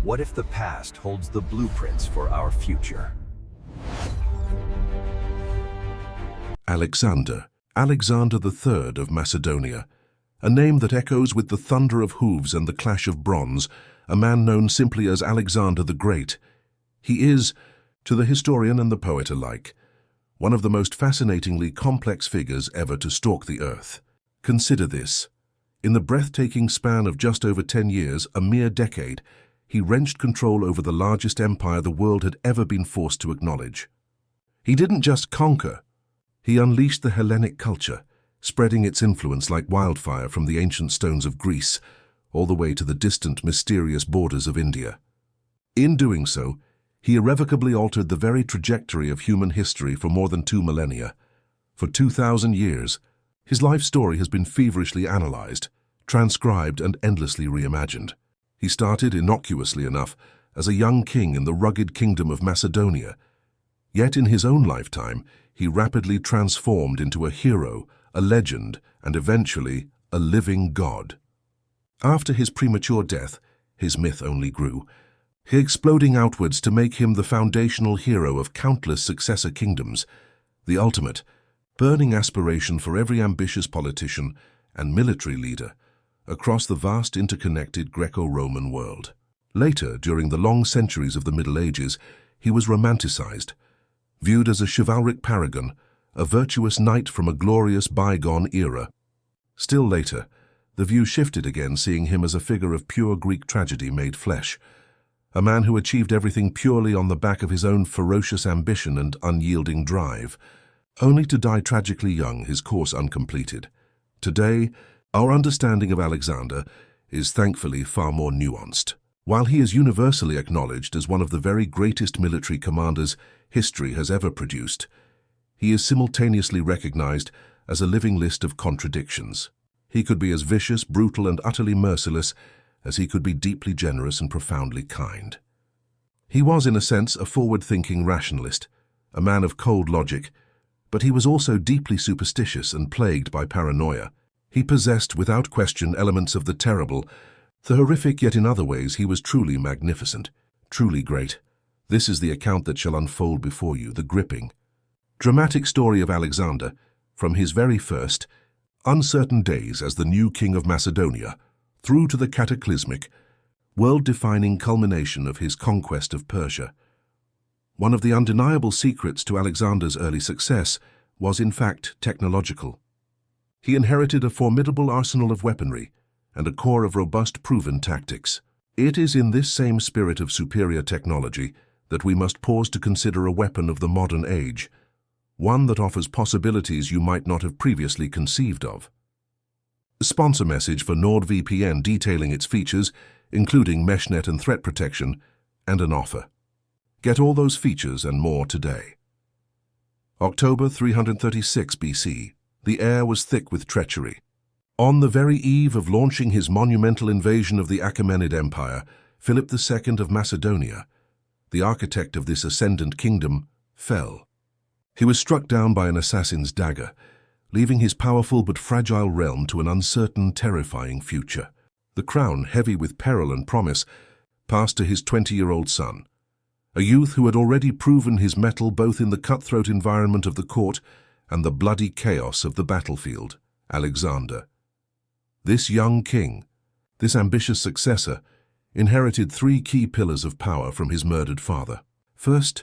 What if the past holds the blueprints for our future? Alexander III of Macedonia, a name that echoes with the thunder of hooves and the clash of bronze, a man known simply as Alexander the Great. He is, to the historian and the poet alike, one of the most fascinatingly complex figures ever to stalk the earth. Consider this. In the breathtaking span of just over 10 years, a mere decade, he wrenched control over the largest empire the world had ever been forced to acknowledge. He didn't just conquer, he unleashed the Hellenic culture, spreading its influence like wildfire from the ancient stones of Greece all the way to the distant, mysterious borders of India. In doing so, he irrevocably altered the very trajectory of human history for more than 2 millennia. For 2,000 years, his life story has been feverishly analyzed, transcribed, and endlessly reimagined. He started, innocuously enough, as a young king in the rugged kingdom of Macedonia. Yet in his own lifetime, he rapidly transformed into a hero, a legend, and eventually a living god. After his premature death, his myth only grew, exploding outwards to make him the foundational hero of countless successor kingdoms, the ultimate, burning aspiration for every ambitious politician and military leader across the vast interconnected Greco-Roman world. Later, during the long centuries of the Middle Ages, he was romanticized, viewed as a chivalric paragon, a virtuous knight from a glorious bygone era. Still later, the view shifted again, seeing him as a figure of pure Greek tragedy made flesh, a man who achieved everything purely on the back of his own ferocious ambition and unyielding drive, only to die tragically young, his course uncompleted. Today, our understanding of Alexander is thankfully far more nuanced. While he is universally acknowledged as one of the very greatest military commanders history has ever produced, he is simultaneously recognized as a living list of contradictions. He could be as vicious, brutal, and utterly merciless as he could be deeply generous and profoundly kind. He was, in a sense, a forward-thinking rationalist, a man of cold logic, but he was also deeply superstitious and plagued by paranoia. He possessed, without question, elements of the terrible, the horrific, yet in other ways he was truly magnificent, truly great. This is the account that shall unfold before you, the gripping, dramatic story of Alexander, from his very first, uncertain days as the new king of Macedonia, through to the cataclysmic, world-defining culmination of his conquest of Persia. One of the undeniable secrets to Alexander's early success was, in fact, technological. He inherited a formidable arsenal of weaponry and a core of robust, proven tactics. It is in this same spirit of superior technology that we must pause to consider a weapon of the modern age, one that offers possibilities you might not have previously conceived of. A sponsor message for NordVPN detailing its features, including meshnet and threat protection, and an offer. Get all those features and more today. October 336 BC. The air was thick with treachery. On the very eve of launching his monumental invasion of the Achaemenid Empire, Philip II of Macedonia, the architect of this ascendant kingdom, fell. He was struck down by an assassin's dagger, leaving his powerful but fragile realm to an uncertain, terrifying future. The crown, heavy with peril and promise, passed to his 20-year-old son, a youth who had already proven his mettle both in the cutthroat environment of the court and the bloody chaos of the battlefield, Alexander. This young king, this ambitious successor, inherited 3 key pillars of power from his murdered father. First,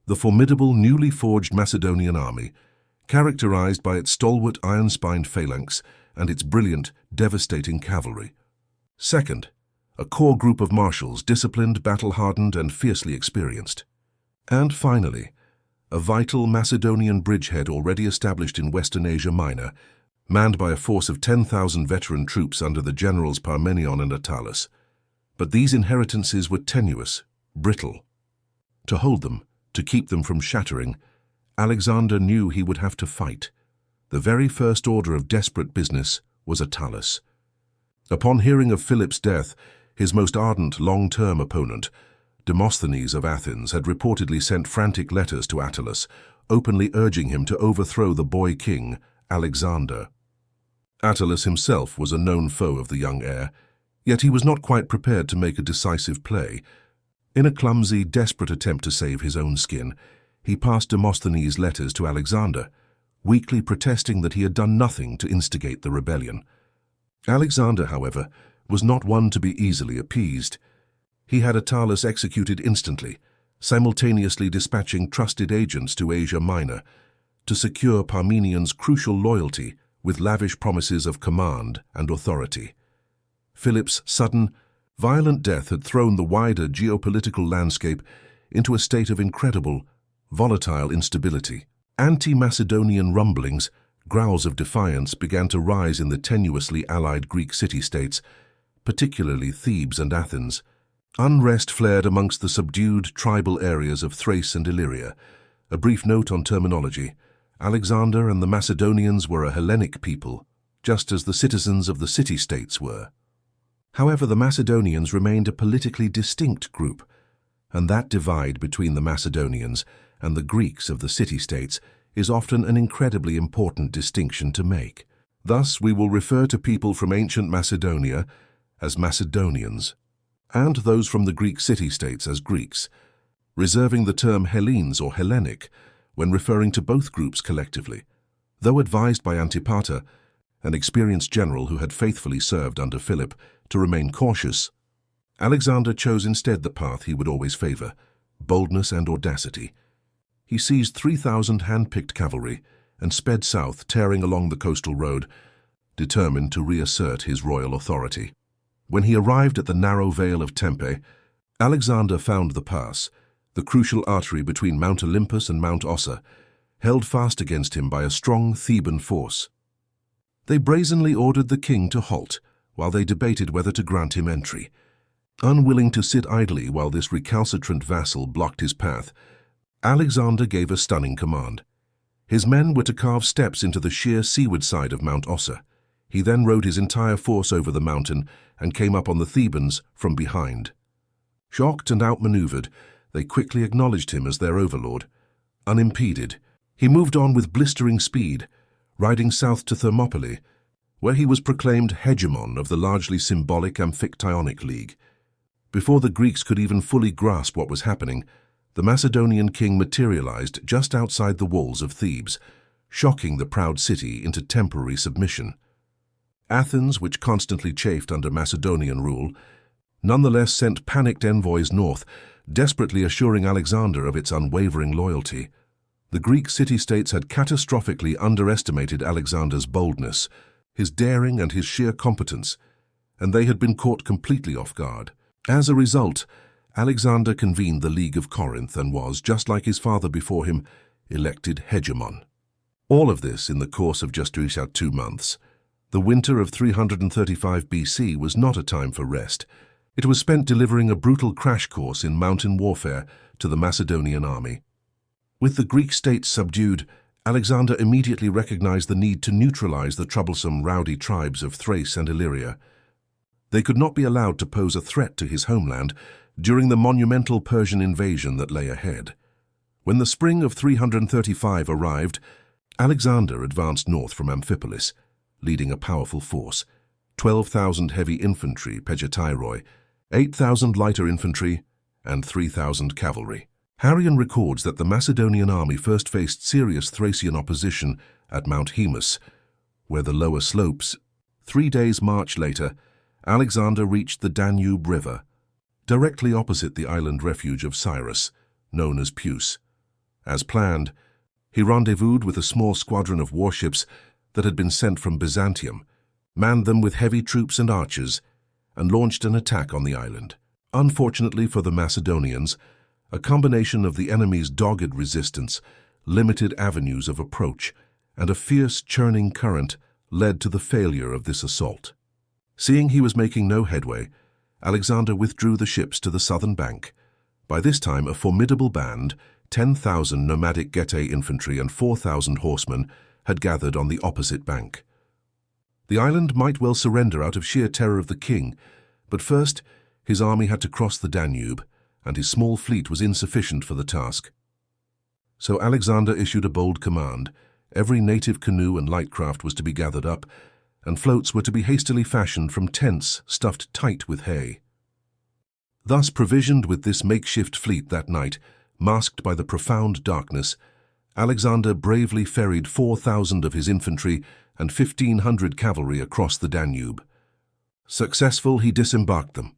the formidable, newly forged Macedonian army, characterized by its stalwart, iron-spined phalanx and its brilliant, devastating cavalry. Second, a core group of marshals, disciplined, battle-hardened, and fiercely experienced. And finally, a vital Macedonian bridgehead already established in Western Asia Minor, manned by a force of 10,000 veteran troops under the generals Parmenion and Attalus. But these inheritances were tenuous, brittle. To hold them, to keep them from shattering, Alexander knew he would have to fight. The very first order of desperate business was Attalus. Upon hearing of Philip's death, his most ardent long-term opponent, Demosthenes of Athens, had reportedly sent frantic letters to Attalus, openly urging him to overthrow the boy king, Alexander. Attalus himself was a known foe of the young heir, yet he was not quite prepared to make a decisive play, In a clumsy, desperate attempt to save his own skin, he passed Demosthenes' letters to Alexander, weakly protesting that he had done nothing to instigate the rebellion. Alexander, however, was not one to be easily appeased. He had Attalus executed instantly, simultaneously dispatching trusted agents to Asia Minor to secure Parmenions' crucial loyalty with lavish promises of command and authority. Philip's sudden, violent death had thrown the wider geopolitical landscape into a state of incredible, volatile instability. Anti-Macedonian rumblings, growls of defiance began to rise in the tenuously allied Greek city-states, particularly Thebes and Athens. Unrest flared amongst the subdued tribal areas of Thrace and Illyria. A brief note on terminology. Alexander and the Macedonians were a Hellenic people, just as the citizens of the city-states were. However, the Macedonians remained a politically distinct group, and that divide between the Macedonians and the Greeks of the city-states is often an incredibly important distinction to make. Thus, we will refer to people from ancient Macedonia as Macedonians, and those from the Greek city-states as Greeks, reserving the term Hellenes or Hellenic when referring to both groups collectively. Though advised by Antipater, an experienced general who had faithfully served under Philip, to remain cautious, Alexander chose instead the path he would always favor: boldness and audacity. He seized 3,000 hand-picked cavalry and sped south, tearing along the coastal road, determined to reassert his royal authority. When he arrived at the narrow vale of Tempe, Alexander found the pass, the crucial artery between Mount Olympus and Mount Ossa, held fast against him by a strong Theban force. They brazenly ordered the king to halt while they debated whether to grant him entry. Unwilling to sit idly while this recalcitrant vassal blocked his path, Alexander gave a stunning command. His men were to carve steps into the sheer seaward side of Mount Ossa. He then rode his entire force over the mountain and came up on the Thebans from behind. Shocked and outmaneuvered, they quickly acknowledged him as their overlord. Unimpeded, he moved on with blistering speed, riding south to Thermopylae, where he was proclaimed hegemon of the largely symbolic Amphictyonic League. Before the Greeks could even fully grasp what was happening, the Macedonian king materialized just outside the walls of Thebes, shocking the proud city into temporary submission. Athens, which constantly chafed under Macedonian rule, nonetheless sent panicked envoys north, desperately assuring Alexander of its unwavering loyalty. The Greek city-states had catastrophically underestimated Alexander's boldness, his daring and his sheer competence, and they had been caught completely off guard. As a result, Alexander convened the League of Corinth and was, just like his father before him, elected hegemon. All of this in the course of just 2 months. The winter of 335 BC was not a time for rest. It was spent delivering a brutal crash course in mountain warfare to the Macedonian army. With the Greek states subdued, Alexander immediately recognized the need to neutralize the troublesome, rowdy tribes of Thrace and Illyria. They could not be allowed to pose a threat to his homeland during the monumental Persian invasion that lay ahead. When the spring of 335 arrived, Alexander advanced north from Amphipolis, leading a powerful force: 12,000 heavy infantry, pegetairoi, 8,000 lighter infantry, and 3,000 cavalry. Arrian records that the Macedonian army first faced serious Thracian opposition at Mount Haemus, where the lower slopes. 3 days' march later, Alexander reached the Danube River, directly opposite the island refuge of Cyrus, known as Puce. As planned, he rendezvoused with a small squadron of warships that had been sent from Byzantium, manned them with heavy troops and archers, and launched an attack on the island. Unfortunately for the Macedonians, a combination of the enemy's dogged resistance, limited avenues of approach, and a fierce churning current led to the failure of this assault. Seeing he was making no headway, Alexander withdrew the ships to the southern bank. By this time, a formidable band, 10,000 nomadic Getae infantry and 4,000 horsemen, had gathered on the opposite bank. The island might well surrender out of sheer terror of the king, but first his army had to cross the Danube, and his small fleet was insufficient for the task. So Alexander issued a bold command. Every native canoe and light craft was to be gathered up, and floats were to be hastily fashioned from tents stuffed tight with hay. Thus provisioned with this makeshift fleet that night, masked by the profound darkness, Alexander bravely ferried 4,000 of his infantry and 1,500 cavalry across the Danube. Successful, he disembarked them.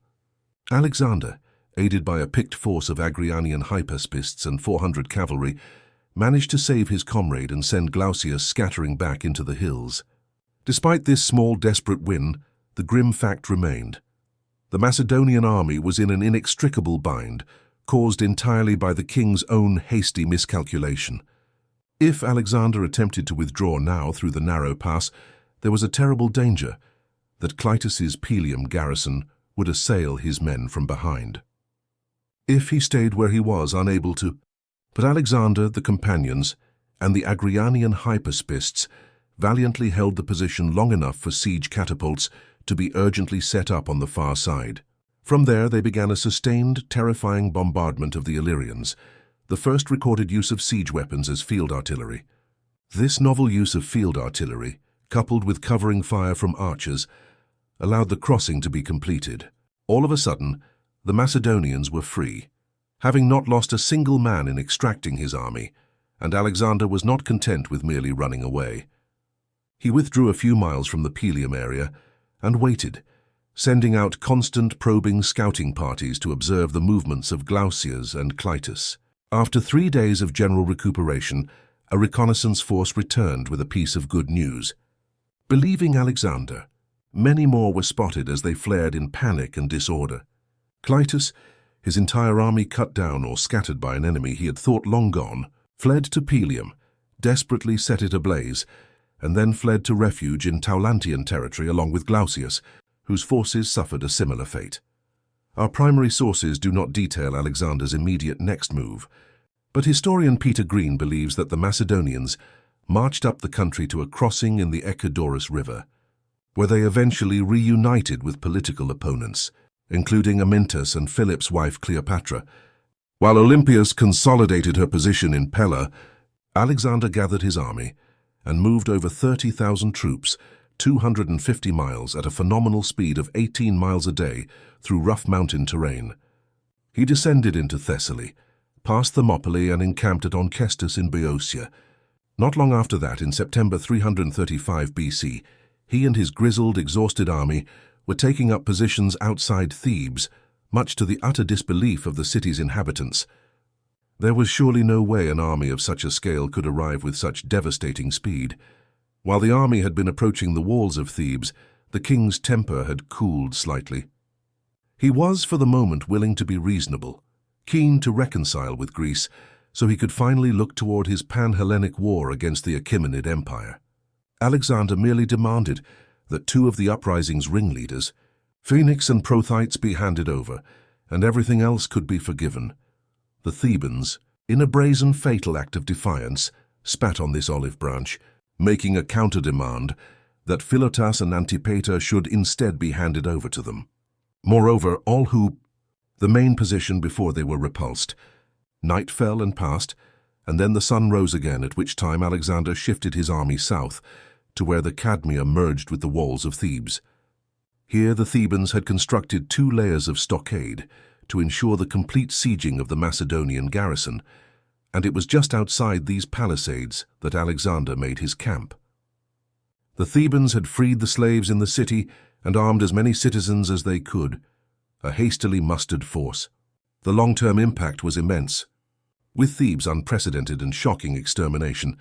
Alexander, aided by a picked force of Agrianian hypaspists and 400 cavalry, managed to save his comrade and send Glaucius scattering back into the hills. Despite this small, desperate win, the grim fact remained. The Macedonian army was in an inextricable bind, caused entirely by the king's own hasty miscalculation. If Alexander attempted to withdraw now through the narrow pass, there was a terrible danger that Clitus's Pelium garrison would assail his men from behind. If he stayed where he was, unable to... But Alexander, the companions, and the Agrianian hypaspists valiantly held the position long enough for siege catapults to be urgently set up on the far side. From there they began a sustained, terrifying bombardment of the Illyrians, the first recorded use of siege weapons as field artillery. This novel use of field artillery, coupled with covering fire from archers, allowed the crossing to be completed. All of a sudden, the Macedonians were free, having not lost a single man in extracting his army, and Alexander was not content with merely running away. He withdrew a few miles from the Pelium area and waited, sending out constant probing scouting parties to observe the movements of Glaucius and Clitus. After 3 days of general recuperation, a reconnaissance force returned with a piece of good news. Believing Alexander, many more were spotted as they fled in panic and disorder. Clitus, his entire army cut down or scattered by an enemy he had thought long gone, fled to Pelium, desperately set it ablaze, and then fled to refuge in Taulantian territory along with Glaucius, whose forces suffered a similar fate. Our primary sources do not detail Alexander's immediate next move, but historian Peter Green believes that the Macedonians marched up the country to a crossing in the Echedorus River, where they eventually reunited with political opponents, including Amyntas and Philip's wife Cleopatra. While Olympias consolidated her position in Pella, Alexander gathered his army and moved over 30,000 troops, 250 miles at a phenomenal speed of 18 miles a day through rough mountain terrain. He descended into Thessaly, passed Thermopylae and encamped at Onchestus in Boeotia. Not long after that, in September 335 BC, he and his grizzled, exhausted army were taking up positions outside Thebes, much to the utter disbelief of the city's inhabitants. There was surely no way an army of such a scale could arrive with such devastating speed. While the army had been approaching the walls of Thebes, the king's temper had cooled slightly. He was, for the moment, willing to be reasonable, keen to reconcile with Greece, so he could finally look toward his pan-Hellenic war against the Achaemenid Empire. Alexander merely demanded that 2 of the uprising's ringleaders, Phoenix and Prothites, be handed over, and everything else could be forgiven. The Thebans, in a brazen fatal act of defiance, spat on this olive branch, making a counter-demand that Philotas and Antipater should instead be handed over to them. Moreover, all who... the main position before they were repulsed. Night fell and passed, and then the sun rose again, at which time Alexander shifted his army south to where the Cadmea merged with the walls of Thebes. Here the Thebans had constructed 2 layers of stockade to ensure the complete sieging of the Macedonian garrison, and it was just outside these palisades that Alexander made his camp. The Thebans had freed the slaves in the city and armed as many citizens as they could, a hastily mustered force. The long-term impact was immense. With Thebes' unprecedented and shocking extermination,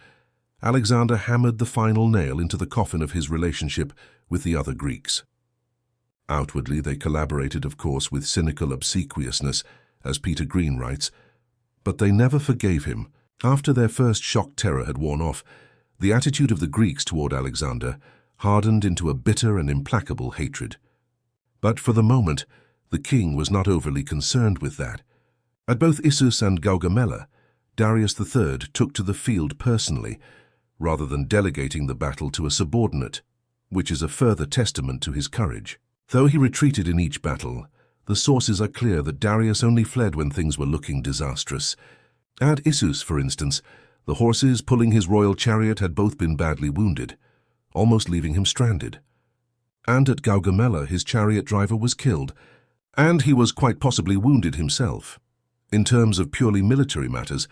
Alexander hammered the final nail into the coffin of his relationship with the other Greeks. Outwardly, they collaborated, of course, with cynical obsequiousness, as Peter Green writes, but they never forgave him. After their first shock terror had worn off, the attitude of the Greeks toward Alexander hardened into a bitter and implacable hatred. But for the moment, the king was not overly concerned with that. At both Issus and Gaugamela, Darius III took to the field personally, rather than delegating the battle to a subordinate, which is a further testament to his courage. Though he retreated in each battle, the sources are clear that Darius only fled when things were looking disastrous. At Issus, for instance, the horses pulling his royal chariot had both been badly wounded, almost leaving him stranded. And at Gaugamela, his chariot driver was killed, And he was quite possibly wounded himself. In terms of purely military matters,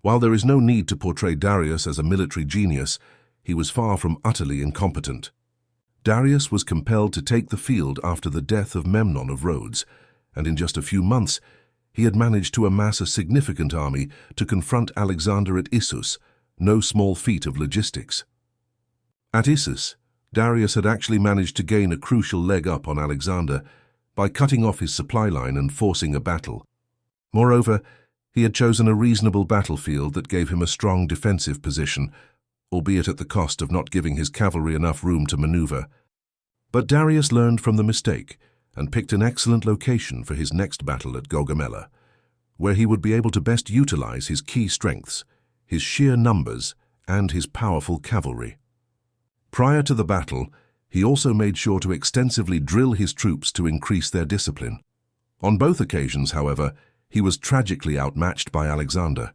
while there is no need to portray Darius as a military genius, he was far from utterly incompetent. Darius was compelled to take the field after the death of Memnon of Rhodes, and in just a few months, he had managed to amass a significant army to confront Alexander at Issus, no small feat of logistics. At Issus, Darius had actually managed to gain a crucial leg up on Alexander by cutting off his supply line and forcing a battle. Moreover, he had chosen a reasonable battlefield that gave him a strong defensive position, albeit at the cost of not giving his cavalry enough room to maneuver. But Darius learned from the mistake and picked an excellent location for his next battle at Gaugamela, where he would be able to best utilize his key strengths, his sheer numbers, and his powerful cavalry. Prior to the battle, he also made sure to extensively drill his troops to increase their discipline. On both occasions, however, he was tragically outmatched by Alexander.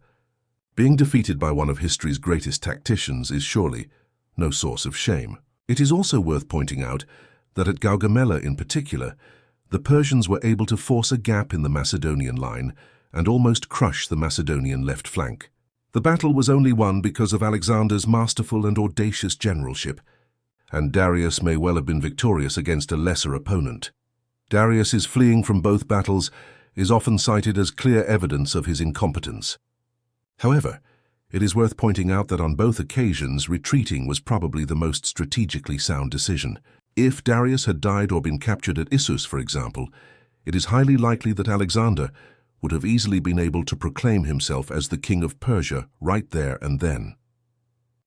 Being defeated by one of history's greatest tacticians is surely no source of shame. It is also worth pointing out that at Gaugamela in particular, the Persians were able to force a gap in the Macedonian line and almost crush the Macedonian left flank. The battle was only won because of Alexander's masterful and audacious generalship, and Darius may well have been victorious against a lesser opponent. Darius's fleeing from both battles is often cited as clear evidence of his incompetence. However, it is worth pointing out that on both occasions retreating was probably the most strategically sound decision. If Darius had died or been captured at Issus, for example, it is highly likely that Alexander would have easily been able to proclaim himself as the king of Persia right there and then.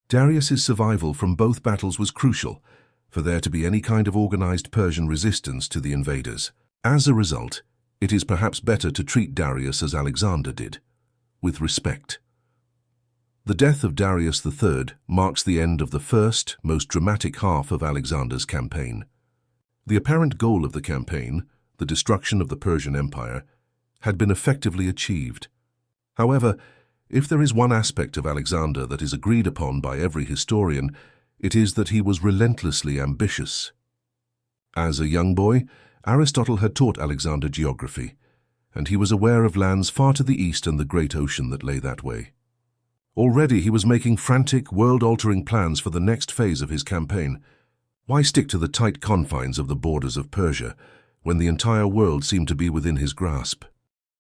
Darius's survival from both battles was crucial for there to be any kind of organized Persian resistance to the invaders. As a result, it is perhaps better to treat Darius as Alexander did, with respect. The death of Darius III marks the end of the first, most dramatic half of Alexander's campaign. The apparent goal of the campaign, the destruction of the Persian Empire, had been effectively achieved. However, if there is one aspect of Alexander that is agreed upon by every historian, it is that he was relentlessly ambitious. As a young boy, Aristotle had taught Alexander geography, and he was aware of lands far to the east and the great ocean that lay that way. Already he was making frantic, world-altering plans for the next phase of his campaign. Why stick to the tight confines of the borders of Persia, when the entire world seemed to be within his grasp?